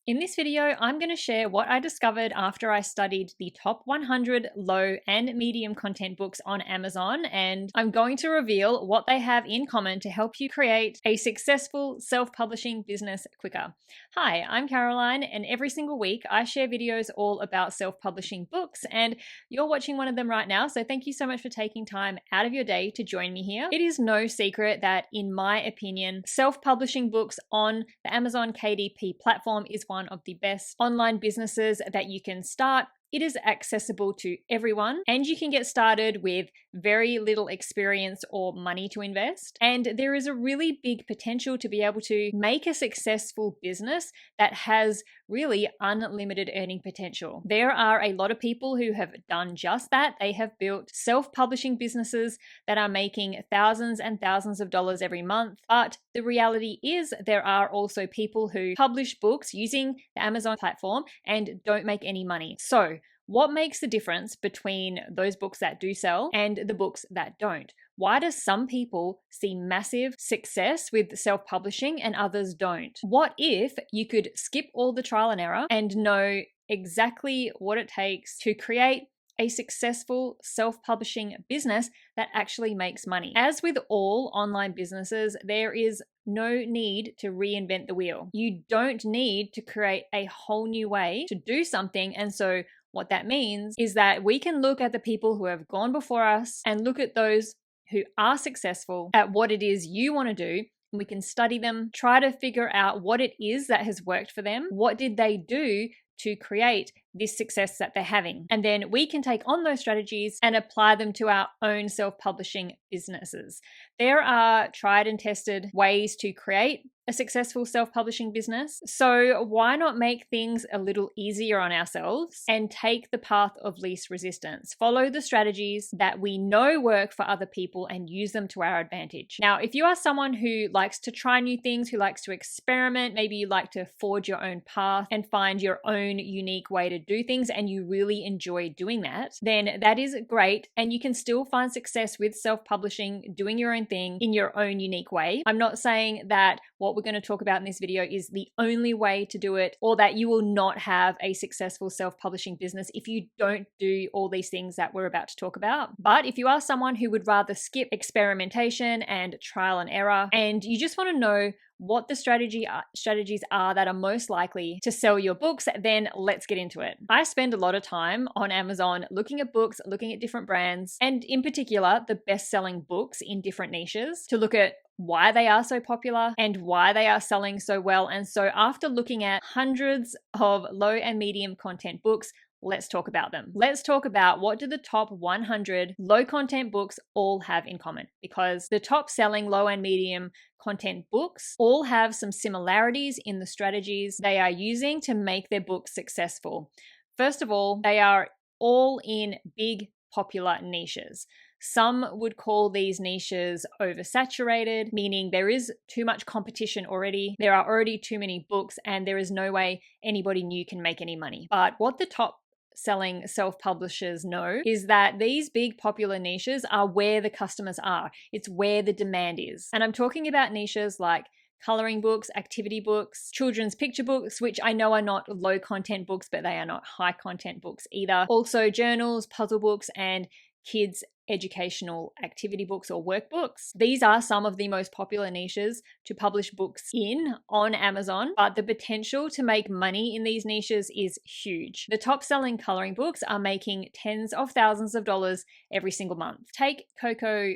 In this video, I'm going to share what I discovered after I studied the top 100 low and medium content books on Amazon, and I'm going to reveal what they have in common to help you create a successful self-publishing business quicker. Hi, I'm Caroline, and every single week I share videos all about self-publishing books, and you're watching one of them right now, so thank you so much for taking time out of your day to join me here. It is no secret that, in my opinion, self-publishing books on the Amazon KDP platform is one of the best online businesses that you can start. It is accessible to everyone, and you can get started with very little experience or money to invest. And there is a really big potential to be able to make a successful business that has really unlimited earning potential. There are a lot of people who have done just that. They have built self-publishing businesses that are making thousands and thousands of dollars every month. But the reality is there are also people who publish books using the Amazon platform and don't make any money. So what makes the difference between those books that do sell and the books that don't? Why do some people see massive success with self-publishing and others don't? What if you could skip all the trial and error and know exactly what it takes to create a successful self-publishing business that actually makes money? As with all online businesses, there is no need to reinvent the wheel. You don't need to create a whole new way to do something. And so what that means is that we can look at the people who have gone before us and look at those who are successful at what it is you want to do. We can study them, try to figure out what it is that has worked for them. What did they do to create this success that they're having? And then we can take on those strategies and apply them to our own self-publishing businesses. There are tried and tested ways to create a successful self-publishing business. So why not make things a little easier on ourselves and take the path of least resistance? Follow the strategies that we know work for other people and use them to our advantage. Now, if you are someone who likes to try new things, who likes to experiment, maybe you like to forge your own path and find your own unique way to do things, and you really enjoy doing that, then that is great. And you can still find success with self-publishing, doing your own thing in your own unique way. I'm not saying that what we're going to talk about in this video is the only way to do it, or that you will not have a successful self-publishing business if you don't do all these things that we're about to talk about. But if you are someone who would rather skip experimentation and trial and error, and you just want to know what the strategies are that are most likely to sell your books, then let's get into it. I spend a lot of time on Amazon looking at books, looking at different brands, and in particular, the best-selling books in different niches, to look at why they are so popular and why they are selling so well. And so after looking at hundreds of low and medium content books, let's talk about them. Let's talk about what do the top 100 low content books all have in common, because the top selling low and medium content books all have some similarities in the strategies they are using to make their books successful. First of all, they are all in big popular niches. Some would call these niches oversaturated, meaning there is too much competition already. There are already too many books, and there is no way anybody new can make any money. But what the top selling self-publishers know is that these big popular niches are where the customers are. It's where the demand is. And I'm talking about niches like coloring books, activity books, children's picture books, which I know are not low content books, but they are not high content books either. Also journals, puzzle books, and kids educational activity books or workbooks. These are some of the most popular niches to publish books in on Amazon, but the potential to make money in these niches is huge. The top selling coloring books are making tens of thousands of dollars every single month. Take Coco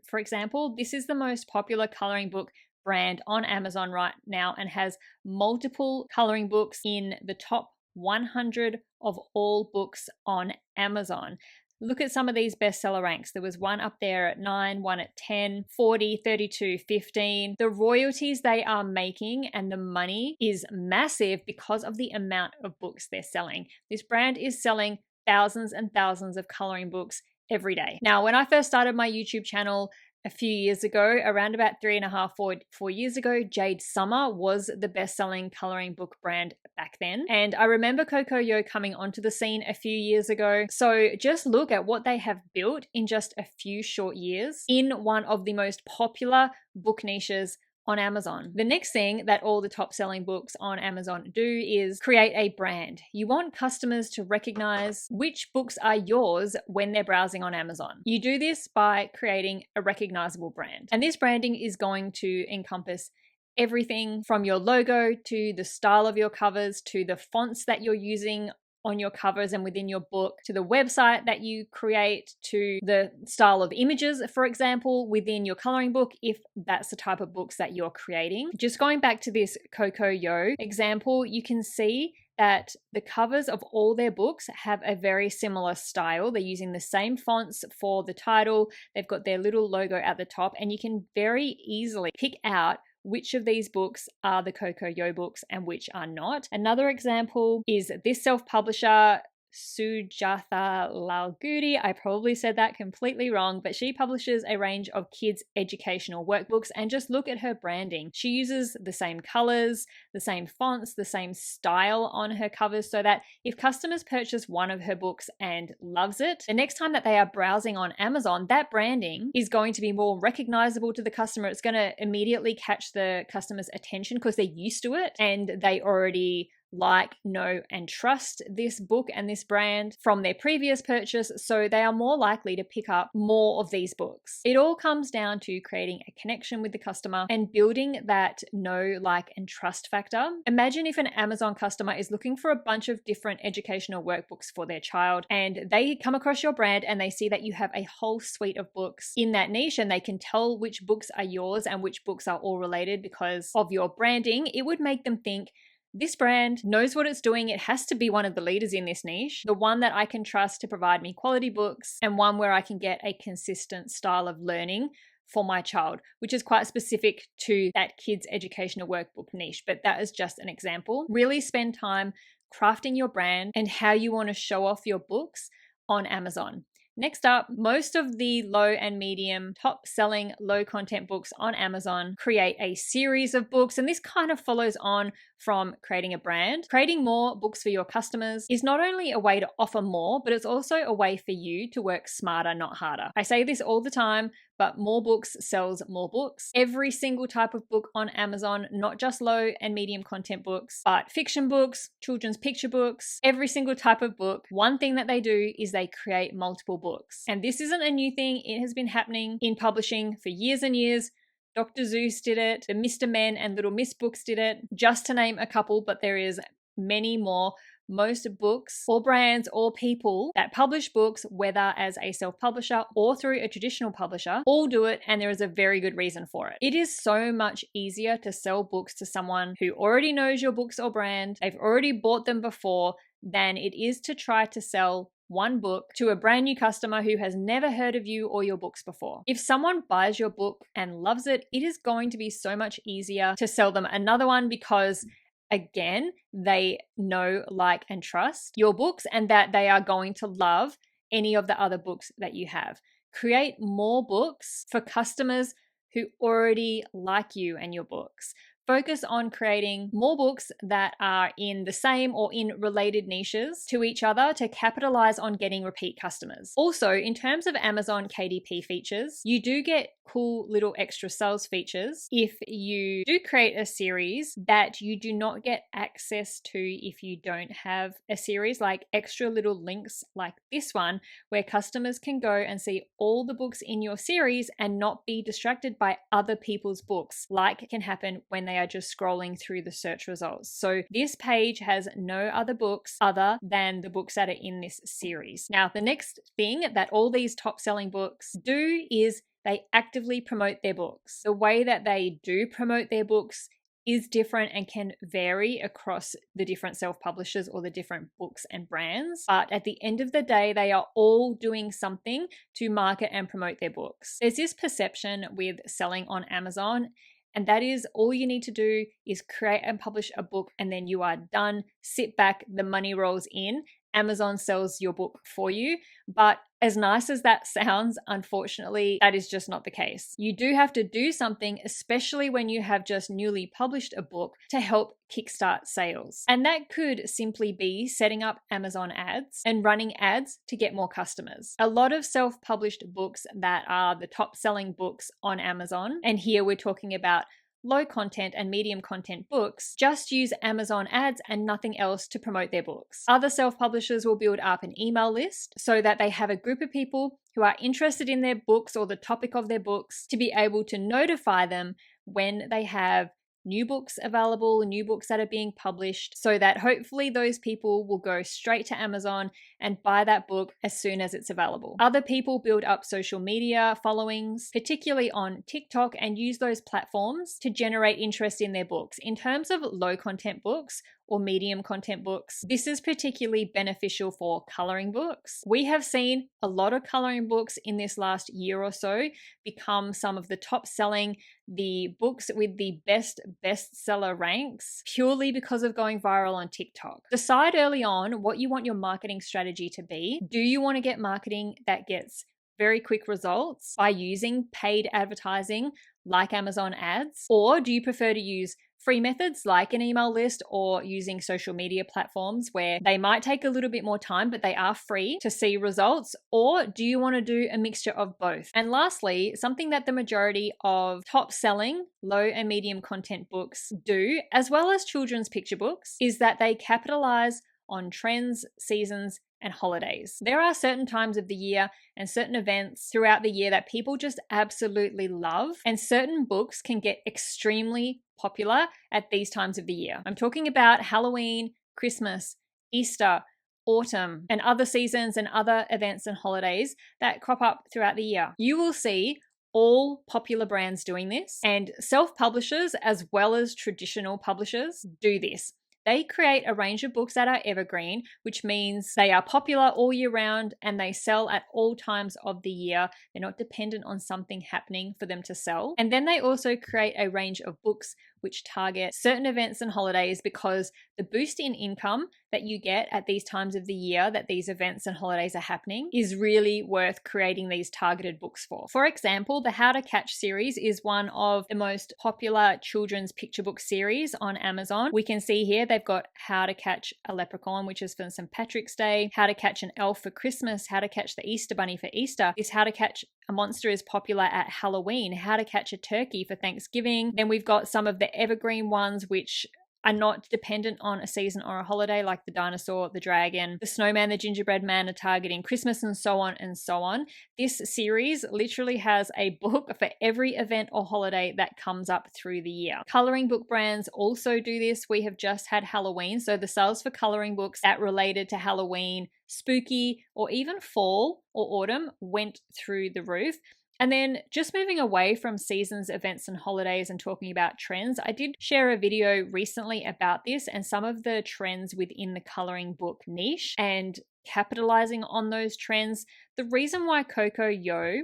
for example. This is the most popular coloring book brand on Amazon right now and has multiple coloring books in the top 100 of all books on Amazon. Look at some of these bestseller ranks. There was one up there at 9, one at 10, 40, 32, 15. The royalties they are making and the money is massive because of the amount of books they're selling. This brand is selling thousands and thousands of coloring books every day. Now, when I first started my YouTube channel a few years ago, around about 4 years ago, Jade Summer was the best-selling coloring book brand back then. And I remember Coco coming onto the scene a few years ago. So just look at what they have built in just a few short years in one of the most popular book niches on Amazon. The next thing that all the top selling books on Amazon do is create a brand. You want customers to recognize which books are yours when they're browsing on Amazon. You do this by creating a recognizable brand. And this branding is going to encompass everything from your logo to the style of your covers to the fonts that you're using on your covers and within your book, to the website that you create, to the style of images, for example, within your coloring book, if that's the type of books that you're creating. Just going back to this Coco Yo example, you can see that the covers of all their books have a very similar style. They're using the same fonts for the title. They've got their little logo at the top, and you can very easily pick out which of these books are the Coco Yo books and which are not. Another example is this self-publisher, Sujatha Lalgudi. I probably said that completely wrong, but she publishes a range of kids' educational workbooks, and just look at her branding. She uses the same colors, the same fonts, the same style on her covers, so that if customers purchase one of her books and loves it, the next time that they are browsing on Amazon, that branding is going to be more recognizable to the customer. It's going to immediately catch the customer's attention because they're used to it and they already like, know, and trust this book and this brand from their previous purchase, so they are more likely to pick up more of these books. It all comes down to creating a connection with the customer and building that know, like, and trust factor. Imagine if an Amazon customer is looking for a bunch of different educational workbooks for their child, and they come across your brand and they see that you have a whole suite of books in that niche, and they can tell which books are yours and which books are all related because of your branding. It would make them think, this brand knows what it's doing. It has to be one of the leaders in this niche, the one that I can trust to provide me quality books, and one where I can get a consistent style of learning for my child, which is quite specific to that kids' educational workbook niche. But that is just an example. Really spend time crafting your brand and how you want to show off your books on Amazon. Next up, most of the low and medium top selling low content books on Amazon create a series of books, and this kind of follows on from creating a brand. Creating more books for your customers is not only a way to offer more, but it's also a way for you to work smarter, not harder. I say this all the time, but more books sells more books. Every single type of book on Amazon, not just low and medium content books, but fiction books, children's picture books, every single type of book, one thing that they do is they create multiple books. And this isn't a new thing. It has been happening in publishing for years and years. Dr. Seuss did it, the Mr. Men and Little Miss books did it, just to name a couple, but there is many more. Most books or brands or people that publish books, whether as a self-publisher or through a traditional publisher, all do it, and there is a very good reason for it. It is so much easier to sell books to someone who already knows your books or brand, they've already bought them before, than it is to try to sell one book to a brand new customer who has never heard of you or your books before. If someone buys your book and loves it, it is going to be so much easier to sell them another one because again, they know, like, and trust your books and that they are going to love any of the other books that you have. Create more books for customers who already like you and your books. Focus on creating more books that are in the same or in related niches to each other to capitalize on getting repeat customers. Also, in terms of Amazon KDP features, you do get cool little extra sales features if you do create a series that you do not get access to if you don't have a series, like extra little links like this one where customers can go and see all the books in your series and not be distracted by other people's books, like can happen when they are just scrolling through the search results. So this page has no other books other than the books that are in this series. Now, the next thing that all these top selling books do is they actively promote their books. The way that they do promote their books is different and can vary across the different self-publishers or the different books and brands. But at the end of the day, they are all doing something to market and promote their books. There's this perception with selling on Amazon, and that is all you need to do is create and publish a book and then you are done. Sit back, the money rolls in. Amazon sells your book for you. But as nice as that sounds, unfortunately, that is just not the case. You do have to do something, especially when you have just newly published a book, to help kickstart sales. And that could simply be setting up Amazon ads and running ads to get more customers. A lot of self-published books that are the top selling books on Amazon, and here we're talking about low content and medium content books just use Amazon ads and nothing else to promote their books. Other self-publishers will build up an email list so that they have a group of people who are interested in their books or the topic of their books to be able to notify them when they have new books available, new books that are being published, so that hopefully those people will go straight to Amazon and buy that book as soon as it's available. Other people build up social media followings, particularly on TikTok, and use those platforms to generate interest in their books. In terms of low content books or medium content books, this is particularly beneficial for coloring books. We have seen a lot of coloring books in this last year or so become some of the top selling, the books with the best bestseller ranks, purely because of going viral on TikTok. Decide early on what you want your marketing strategy to be. Do you want to get marketing that gets very quick results by using paid advertising like Amazon ads? Or do you prefer to use free methods like an email list or using social media platforms where they might take a little bit more time, but they are free to see results? Or do you want to do a mixture of both? And lastly, something that the majority of top selling low and medium content books do, as well as children's picture books, is that they capitalize on trends, seasons, and holidays. There are certain times of the year and certain events throughout the year that people just absolutely love, and certain books can get extremely popular at these times of the year. I'm talking about Halloween, Christmas, Easter, autumn, and other seasons and other events and holidays that crop up throughout the year. You will see all popular brands doing this, and self-publishers as well as traditional publishers do this. They create a range of books that are evergreen, which means they are popular all year round and they sell at all times of the year. They're not dependent on something happening for them to sell. And then they also create a range of books which target certain events and holidays, because the boost in income that you get at these times of the year that these events and holidays are happening is really worth creating these targeted books for. For example, the How to Catch series is one of the most popular children's picture book series on Amazon. We can see here they've got How to Catch a Leprechaun, which is for St. Patrick's Day, How to Catch an Elf for Christmas, How to Catch the Easter Bunny for Easter. This How to Catch a Monster is popular at Halloween, How to Catch a Turkey for Thanksgiving. Then we've got some of the evergreen ones which are not dependent on a season or a holiday, like the dinosaur, the dragon, the snowman, the gingerbread man are targeting Christmas, and so on and so on. This series literally has a book for every event or holiday that comes up through the year. Coloring book brands also do this. We have just had Halloween, so the sales for coloring books that related to Halloween, spooky, or even fall or autumn went through the roof. And then just moving away from seasons, events, and holidays and talking about trends, I did share a video recently about this and some of the trends within the coloring book niche and capitalizing on those trends. The reason why Coco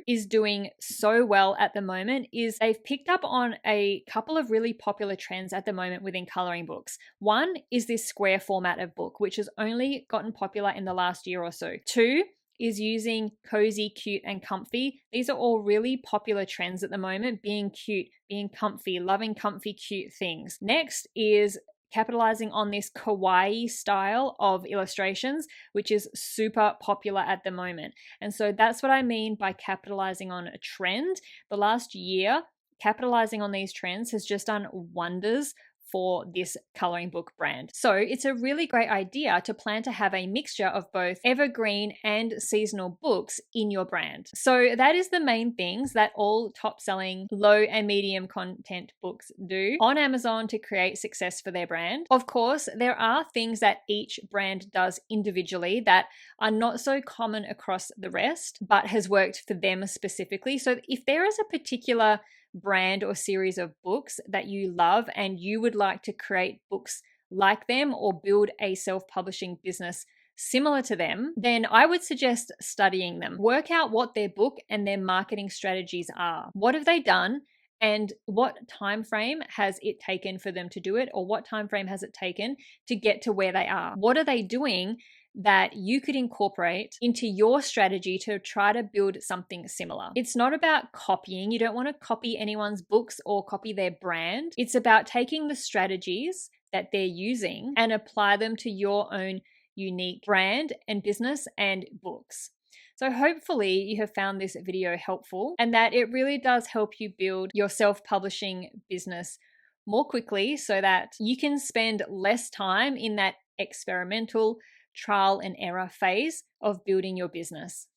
is doing so well at the moment is they've picked up on a couple of really popular trends at the moment within coloring books. One is this square format of book, which has only gotten popular in the last year or so. Two is using cozy, cute, and comfy. These are all really popular trends at the moment: being cute, being comfy, loving comfy, cute things. Next is capitalizing on this kawaii style of illustrations, which is super popular at the moment. And so that's what I mean by capitalizing on a trend. The last year, capitalizing on these trends has just done wonders for this coloring book brand. So it's a really great idea to plan to have a mixture of both evergreen and seasonal books in your brand. So that is the main things that all top selling low and medium content books do on Amazon to create success for their brand. Of course, there are things that each brand does individually that are not so common across the rest, but has worked for them specifically. So if there is a particular brand or series of books that you love and you would like to create books like them or build a self-publishing business similar to them, then I would suggest studying them. Work out what their book and their marketing strategies are. What have they done? And what time frame has it taken for them to do it? Or what time frame has it taken to get to where they are? What are they doing that you could incorporate into your strategy to try to build something similar? It's not about copying. You don't want to copy anyone's books or copy their brand. It's about taking the strategies that they're using and apply them to your own unique brand and business and books. So hopefully you have found this video helpful and that it really does help you build your self-publishing business more quickly so that you can spend less time in that experimental trial and error phase of building your business.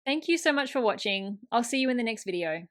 Thank you so much for watching. I'll see you in the next video.